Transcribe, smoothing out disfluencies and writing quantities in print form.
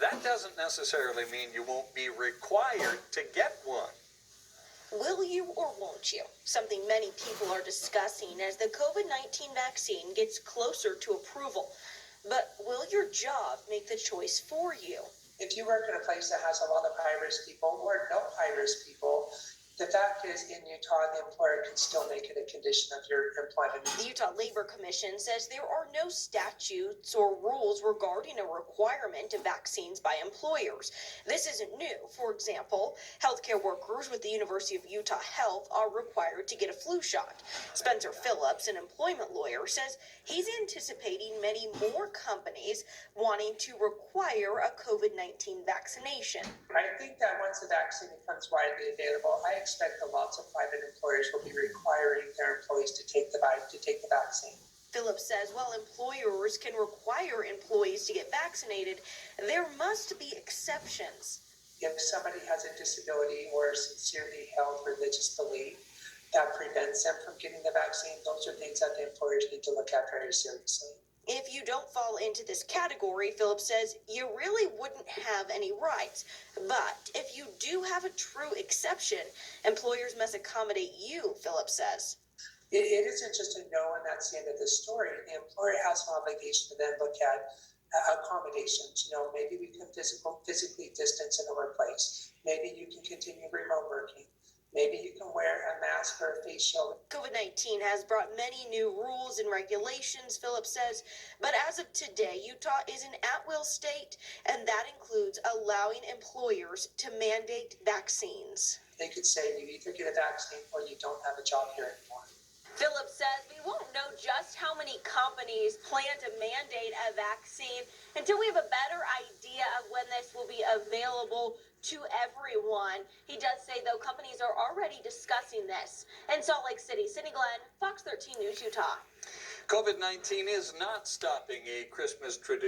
That doesn't necessarily mean you won't be required to get one. Will you or won't you? Something many people are discussing as the COVID-19 vaccine gets closer to approval. But will your job make the choice for you? If you work in a place that has a lot of high-risk people or no high-risk people, the fact is in Utah, the employer can still make it a condition of your employment. The Utah Labor Commission says there are no statutes or rules regarding a requirement of vaccines by employers. This isn't new. For example, healthcare workers with the University of Utah Health are required to get a flu shot. Spencer Phillips, an employment lawyer, says he's anticipating many more companies wanting to require a COVID-19 vaccination. I think that once the vaccine becomes widely available, I expect that lots of private employers will be requiring their employees to take the vaccine. Phillips says while employers can require employees to get vaccinated, there must be exceptions. If somebody has a disability or a sincerely held religious belief that prevents them from getting the vaccine, those are things that the employers need to look at very seriously. If you don't fall into this category, Phillips says, you really wouldn't have any rights. But if you do have a true exception, employers must accommodate you, Phillips says. It isn't just a no and that's the end of the story. The employer has an obligation to then look at accommodations. Maybe we can physically distance in the workplace. Maybe you can continue remote working. Maybe you can wear a mask or a face shield. COVID-19 has brought many new rules and regulations, Phillips says, but as of today, Utah is an at-will state, and that includes allowing employers to mandate vaccines. They could say you either get a vaccine or you don't have a job here anymore. Phillips says we won't know just how many companies plan to mandate a vaccine until we have a better idea of when this will be available to everyone. He does say, though, companies are already discussing this. In Salt Lake City, Sydney Glenn, Fox 13 News, Utah. COVID-19 is not stopping a Christmas tradition.